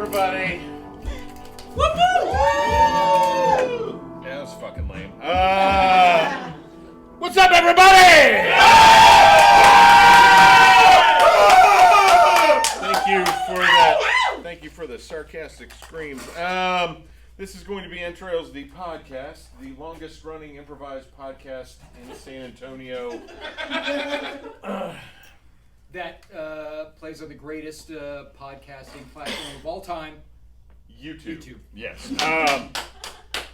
everybody? Whoop, whoop. Yeah, that was fucking lame. What's up, everybody? Thank you for the sarcastic screams. This is going to be Entrails, the podcast, the longest-running improvised podcast in San Antonio. That plays on the greatest podcasting platform of all time. YouTube. Yes.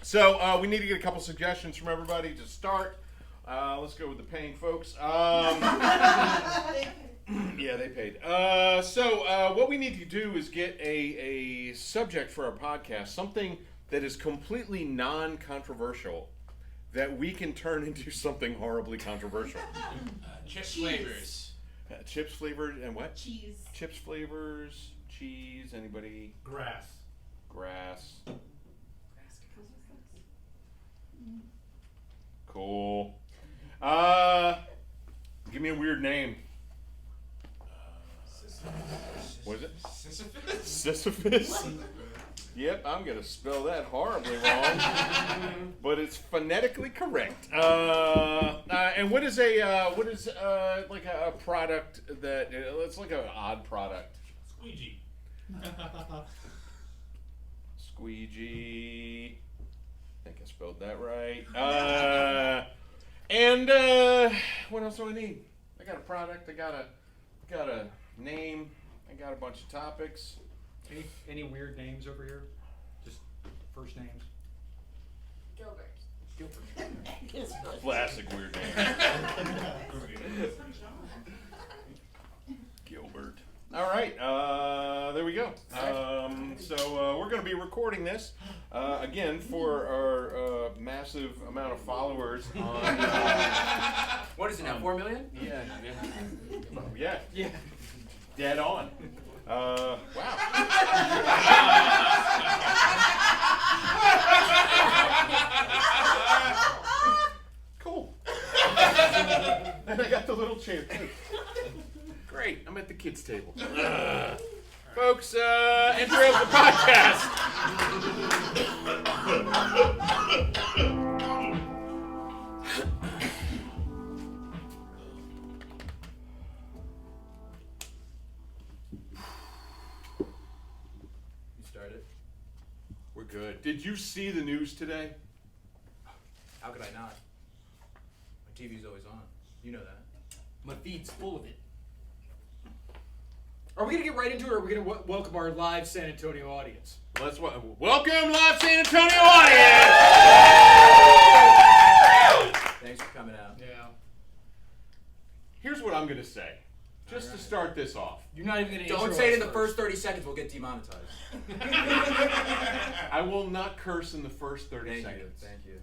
So we need to get a couple suggestions from everybody to start. Let's go with the paying folks. Yeah, they paid. So what we need to do is get a subject for our podcast, something that is completely non-controversial, that we can turn into something horribly controversial. Chips flavors. Chips flavored and what? Cheese. Chips flavors, cheese, anybody? Grass. Cool. Give me a weird name. What is it? Sisyphus? Yep, I'm gonna spell that horribly wrong, but it's phonetically correct. And what is like a product that it's like an odd product? Squeegee. Squeegee. I think I spelled that right. And what else do I need? I got a product. I got a name. I got a bunch of topics. Any weird names over here? Just first names. Gilbert. Classic weird name. Gilbert. All right, there we go. So we're going to be recording this again for our massive amount of followers on. What is it now? 4 million? Yeah. Dead on. Wow. Cool. And I got the little chair too. Great. I'm at the kids' table. Folks, Entrails the podcast. We're good. Did you see the news today? How could I not? My TV's always on. You know that. My feed's full of it. Are we going to get right into it, or are we going to welcome our live San Antonio audience? Let's welcome live San Antonio audience! Thanks for coming out. Yeah. Here's what I'm going to say, just to start this off. You're not even going to Don't say it in the first 30 seconds, we'll get demonetized. I will not curse in the first 30 seconds. Thank you.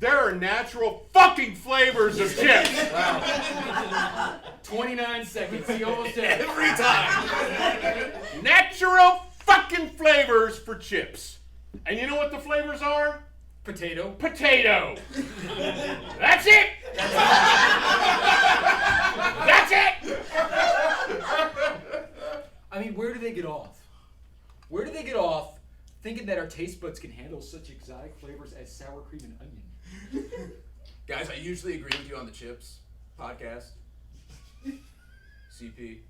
There are natural fucking flavors of chips. Wow. 29 seconds. He almost did it. Every time. Natural fucking flavors for chips. And you know what the flavors are? Potato. Potato. That's it. That's it. I mean, where do they get off? Where do they get off thinking that our taste buds can handle such exotic flavors as sour cream and onion? Guys, I usually agree with you on the chips podcast. CP.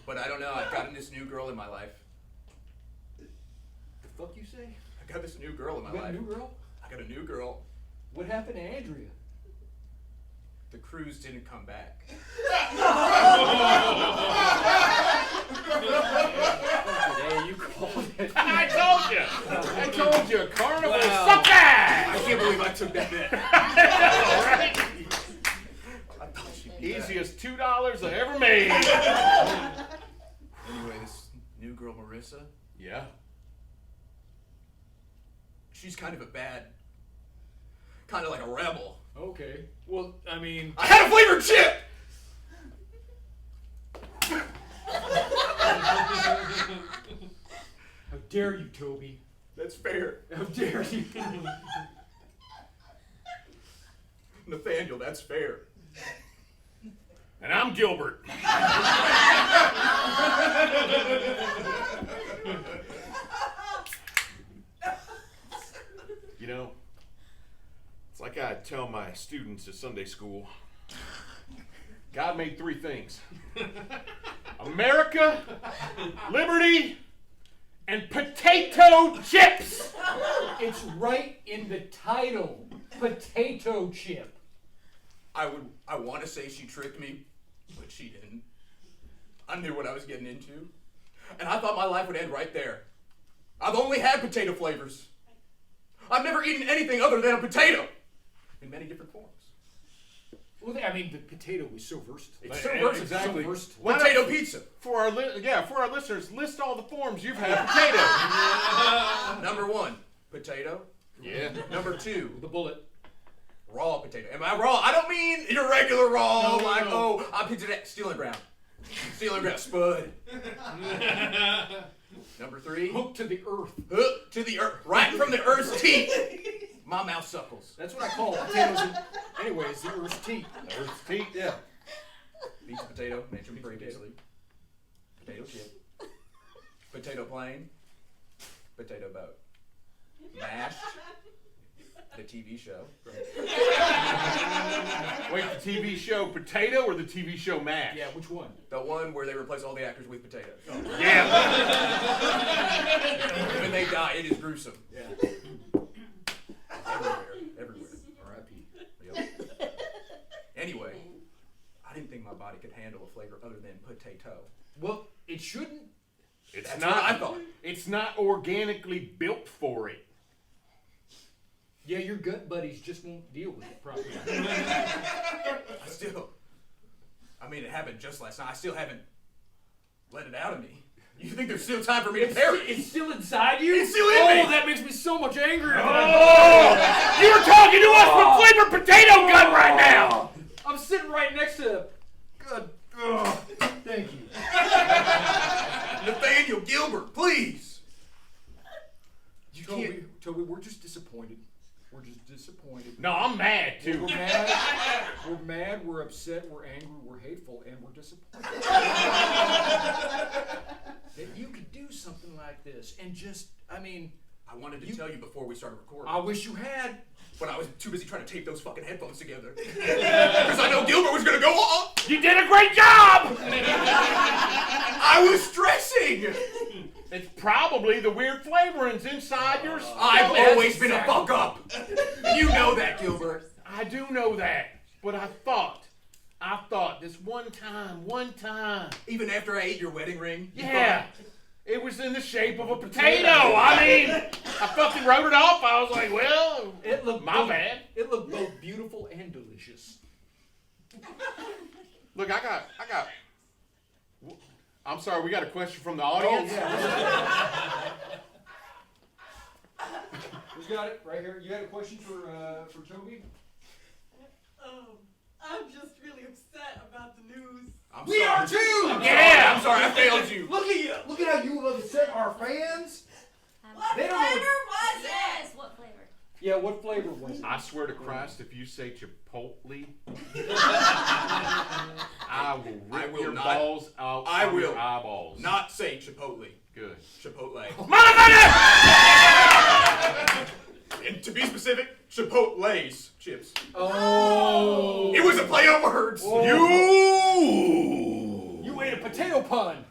But I don't know, I've gotten this new girl in my life. The fuck you say? I got this new girl in my You got life. a new girl? I got a new girl. What happened to Andrea? The cruise didn't come back. Hey, you called it. I told you. Carnival Wow. suck ass. I can't believe I took that in. Right? I thought she'd be Easiest $2 I ever made. back. Anyway, this new girl, Marissa, Yeah. she's kind of like a rebel. Okay. Well, I mean... I had a flavored chip! How dare you, Toby? That's fair. How dare you? Nathaniel, that's fair. And I'm Gilbert. You know, it's like I tell my students at Sunday school, God made three things. America, liberty, and potato chips. It's right in the title. Potato chip. I want to say she tricked me, but she didn't. I knew what I was getting into. And I thought my life would end right there. I've only had potato flavors. I've never eaten anything other than a potato in many different forms. Well, I mean, the potato is so versatile. It's so versatile. Exactly. So versatile. Potato pizza. For our listeners, list all the forms you've had potato. Number 1, potato. Yeah. Number 2, The bullet. raw potato. Am I raw? I don't mean your regular raw, I pictured that stealing ground. Stealing ground, spud. Number 3, Hooked to the earth. hook to the earth, right from the earth's teeth. My mouth suckles. That's what I call potatoes. Anyways, the earth's teeth. Earth's teeth. Yeah. Pizza potato, mentioned previously. Potato chip. Potato plane. Potato boat. Mashed. The TV show. Wait, the TV show Potato or the TV show MASH? Yeah, which one? The one where they replace all the actors with potatoes. Yeah. When they die, it is gruesome. Yeah. Everywhere. R.I.P. Yep. Anyway, I didn't think my body could handle a flavor other than potato. Well, it shouldn't. It's That's not. what I thought. It's not organically built for it. Yeah, your gut buddies just won't deal with it properly. I mean, it happened just last night. I still haven't let it out of me. You think there's still time for me to perish? It's still inside you? It's still in me! Oh, that makes me so much angrier. Oh! You're talking to us with flavored potato gun right now! I'm sitting right next to... Good. Thank you. Nathaniel, Gilbert, please! You can't... Toby, we're just disappointed. We're just disappointed. No, I'm mad We're too. mad. We're mad. We're upset. We're angry. We're hateful, and we're disappointed that you could do something like this and just. I mean, I wanted to tell you before we started recording, I wish you had. but I was too busy trying to tape those fucking headphones together. Because I know Gilbert was going to go off. You did a great job! I was stressing. It's probably the weird flavorings inside your stomach. I've always been a fuck up. You know that, Gilbert. I do know that, but I thought this one time. Even after I ate your wedding ring? you Yeah, thought- it was in the shape of a potato. I mean, I fucking wrote it off. I was like, well, It looked my bad. It looked both beautiful and delicious. Look, I got. I'm sorry, we got a question from the audience. Who's got it right here? You had a question for Toby? I'm just really upset about the news. I'm We sorry. are too! Yeah. I'm sorry, I failed you. Look at you! Look at how you upset our fans. What They don't know flavor was Yes, it? what flavor? Yeah, what flavor was it? I swear to Christ, if you say Chipotle, I will rip will your not. balls out I from your will eyeballs. Not say Chipotle. Good. Chipotle. Motherfucker! And to be specific, Chipotle's chips. Oh! It was a play on words. You ate a potato pun.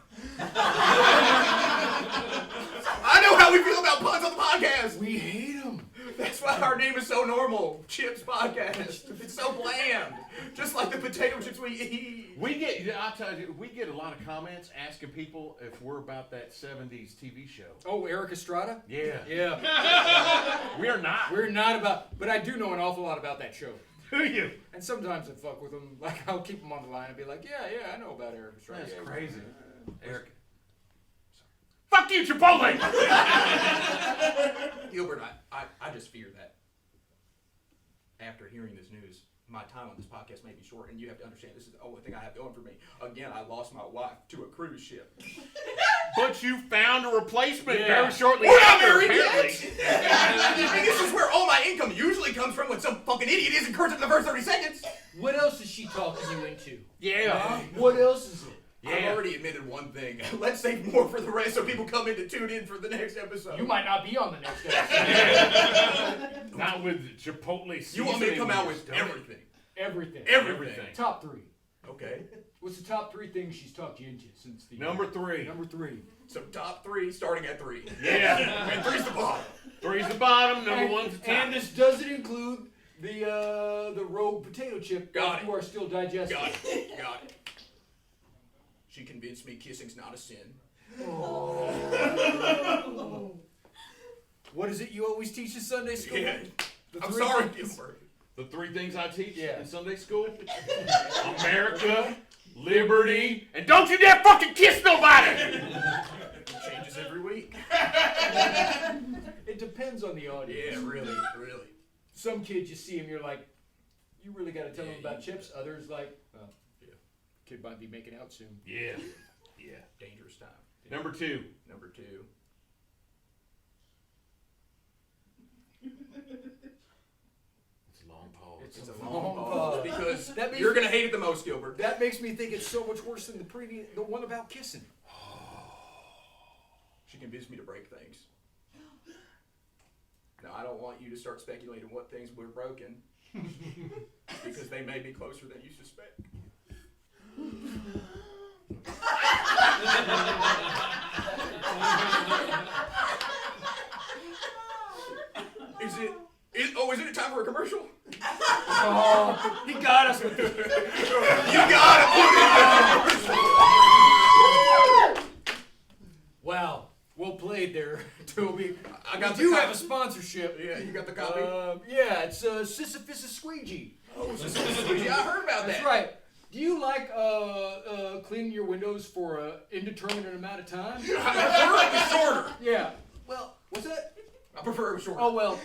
I know how we feel about puns on the podcast. We hate them. That's why our name is so normal. Chips Podcast. It's so bland. Just like the potato chips we eat. I'll tell you, we get a lot of comments asking people if we're about that 70s TV show. Oh, Eric Estrada? Yeah. Yeah. We're not. We're not about, but I do know an awful lot about that show. Do you? And sometimes I fuck with them. Like, I'll keep them on the line and be like, yeah, I know about Eric Estrada. That's Yeah, crazy. Eric. Fuck you, Chipotle! Gilbert, I just fear that after hearing this news, my time on this podcast may be short, and you have to understand this is the only thing I have going for me. Again, I lost my wife to a cruise ship. But you found a replacement Yeah. very shortly We're not after, married yet! apparently. And this is where all my income usually comes from when some fucking idiot isn't cursing in the first 30 seconds. What else is she talking you into? Yeah. What else is it? I've already admitted one thing. Let's save more for the rest so people come in to tune in for the next episode. You might not be on the next episode. Not with Chipotle seasoning. You want me to come out with stomach. everything? Everything. Top 3. Okay. What's the top 3 things she's talked you into since the Number 3. Number 3. So top 3, starting at 3. Yeah. And 3's the bottom. 3's the bottom, number 1's the top. And this doesn't include the rogue potato chip. Got You are still digesting. Got it. She convinced me kissing's not a sin. What is it you always teach in Sunday school? Yeah. The I'm 3 sorry, things? Gilbert. The 3 things I teach Yeah. in Sunday school: America, liberty, and don't you dare fucking kiss nobody! It changes every week. It depends on the audience. Yeah, really. Some kids, you see them, you're like, you really got to tell them about chips. Others, like, well, kid might be making out soon. Yeah. Dangerous time. Number 2. Number 2. It's a long pause. It's a long pause because That means- you're gonna hate it the most, Gilbert. That makes me think it's so much worse than the one about kissing. She convinced me to break things. Now, I don't want you to start speculating what things were broken because they may be closer than you suspect. Is it time for a commercial? Oh, he got us with this. You gotta put it in the Wow, well played there, Toby. I got We the do copy. have a sponsorship. Yeah, you got the copy? Yeah, it's Sisyphus Squeegee. Oh, I heard about that. That's right. Do you like cleaning your windows for an indeterminate amount of time? I prefer it was shorter. Yeah. Well, what's that? I prefer it was shorter. Oh, well,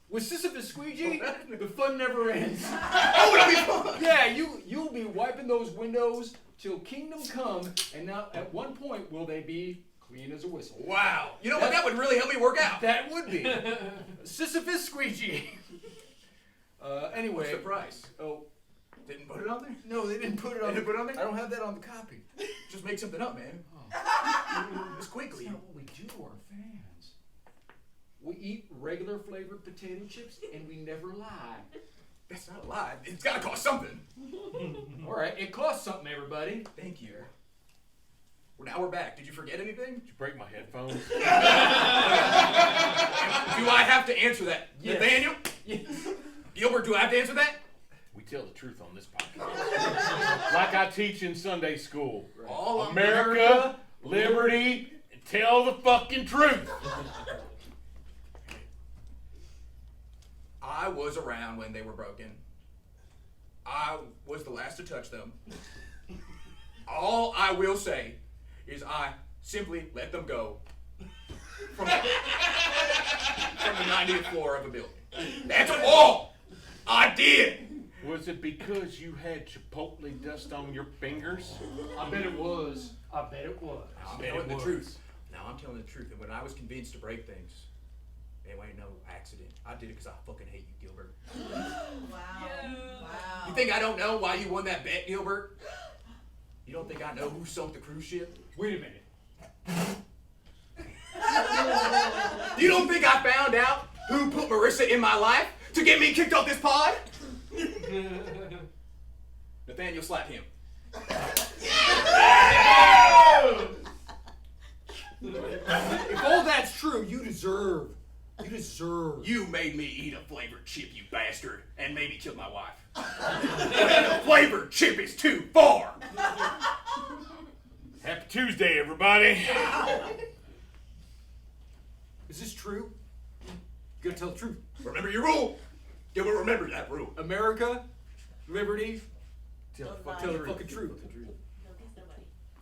with Sisyphus Squeegee, the fun never ends. Oh, it'll be fun. Yeah, you'll be wiping those windows till kingdom come, and now at one point will they be clean as a whistle. Wow. You know what? That would really help me work out. That would be. Sisyphus Squeegee. Anyway. What's the price? Oh, Didn't put it on there? no, they didn't put it on. They didn't put it on there? I don't have that on the copy. Just make something up, man. Just quickly. That's not what we do to our fans. We eat regular flavored potato chips and we never lie. That's not a lie. It's gotta cost something. All right, it costs something, everybody. Thank you. Well, now we're back. Did you forget anything? Did you break my headphones? Do I have to answer that? Yes. Nathaniel? Yes. Gilbert, do I have to answer that? We tell the truth on this podcast. Like I teach in Sunday school. All America, liberty, and tell the fucking truth. I was around when they were broken. I was the last to touch them. All I will say is I simply let them go from the 90th floor of a building. That's all I did. Was it because you had Chipotle dust on your fingers? I bet it was. I bet it was. I'm Bet telling it the was. truth. Now I'm telling the truth. And when I was convinced to break things, it ain't no accident. I did it because I fucking hate you, Gilbert. Wow. You think I don't know why you won that bet, Gilbert? You don't think I know who sunk the cruise ship? Wait a minute. You don't think I found out who put Marissa in my life to get me kicked off this pod? Nathaniel, slap him. If all that's true, you deserve. You made me eat a flavored chip, you bastard, and maybe kill my wife. A flavored chip is too far. Happy Tuesday, everybody. Is this true? You gotta tell the truth. Remember your rule. Gilbert, remember that rule. America, liberty, Don't tell the lie. fucking truth.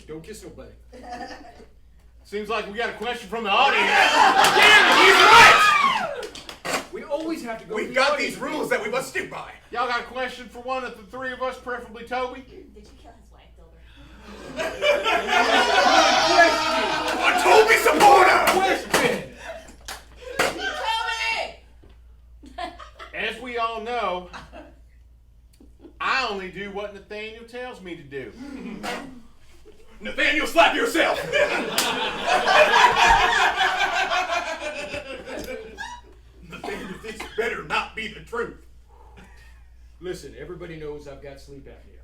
Don't kiss nobody. Don't kiss nobody. Seems like we got a question from the audience. Damn, he's right! We always have to go. We've got these rules that we must stick by. Y'all got a question for one of the three of us, preferably Toby? Did you kill his wife, Gilbert? A Toby supporter! Question. As we all know, I only do what Nathaniel tells me to do. Nathaniel, slap yourself! Nathaniel, this better not be the truth. Listen, everybody knows I've got sleep apnea.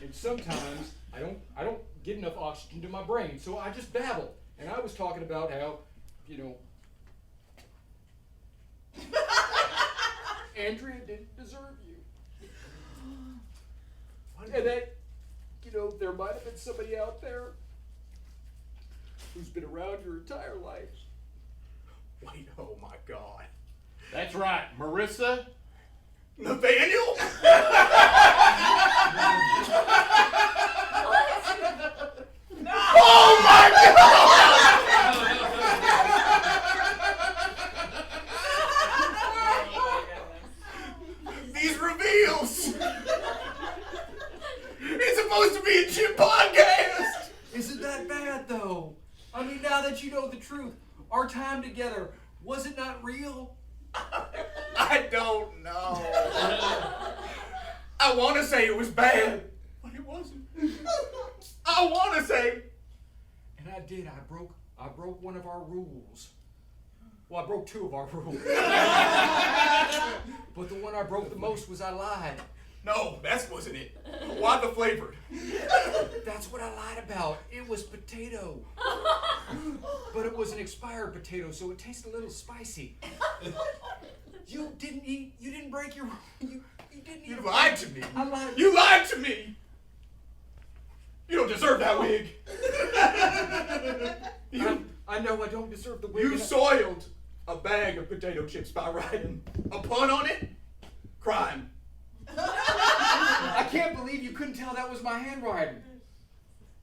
And sometimes I don't get enough oxygen to my brain, so I just babble. And I was talking about how, Andrea didn't deserve you. And that, there might have been somebody out there who's been around your entire life. Wait, oh my God. That's right, Marissa. Nathaniel? Oh my God! These reveals! It's supposed to be a Chip podcast! Isn't that bad, though? I mean, now that you know the truth, our time together, was it not real? I don't know. I want to say it was bad, but it wasn't. I want to say. And I did. I broke one of our rules. Well, I broke two of our rules. But the one I broke the most was I lied. No, that wasn't it. Why the flavored? That's what I lied about. It was potato. But it was an expired potato, so it tasted a little spicy. You didn't break your you didn't You even lied to me. I lied. You lied to me. You don't deserve that wig. I know I don't deserve the wig. You soiled a bag of potato chips by writing a pun on it. Crime. I can't believe you couldn't tell that was my handwriting.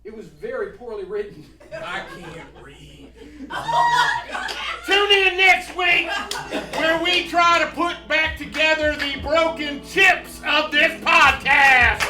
It was very poorly written. I can't read. Tune in next week where we try to put back together the broken chips of this podcast.